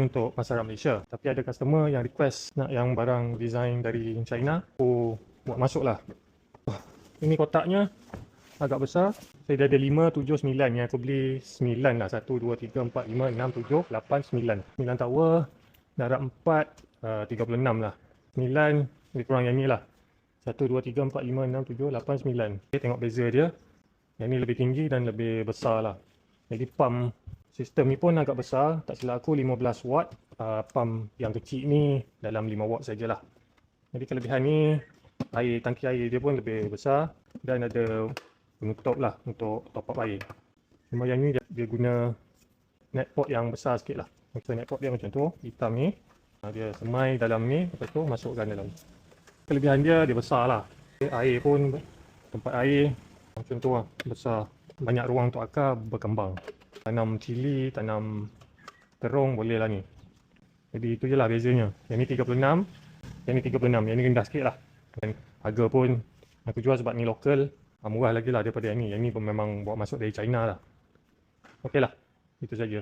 untuk pasaran Malaysia. Tapi ada customer yang request nak yang barang design dari China, aku buat masuk lah. Ini kotaknya agak besar. Saya dah ada 5, 7, 9 yang aku beli 9 lah. 1, 2, 3, 4, 5, 6, 7, 8, 9. 9 tower, darab 4, 36 lah. 9, lebih kurang yang ni lah. 1, 2, 3, 4, 5, 6, 7, 8, 9. Okay, tengok beza dia. Yang ni lebih tinggi dan lebih besar lah. Jadi pump sistem ni pun agak besar. Tak silap aku 15 watt. Pump yang kecil ni dalam 5 watt sajalah. Jadi kelebihan ni, tangki air dia pun lebih besar. Dan ada penutup lah untuk top up air. Cuma yang ni dia guna net pot yang besar sikit lah. Macam net pot dia macam tu, hitam ni. Dia semai dalam ni, lepas tu masukkan dalam. Kelebihan dia besar lah. Air pun, tempat air macam tu lah, besar. Banyak ruang untuk akar berkembang. Tanam cili, tanam terung boleh lah ni. Jadi itu je lah bezanya. Yang ni 36, yang ni 36. Yang ni rendah sikit lah. Dan harga pun aku jual sebab ni lokal, murah lagi lah daripada yang ni. Yang ni pun memang bawa masuk dari China lah. Okey lah, itu saja.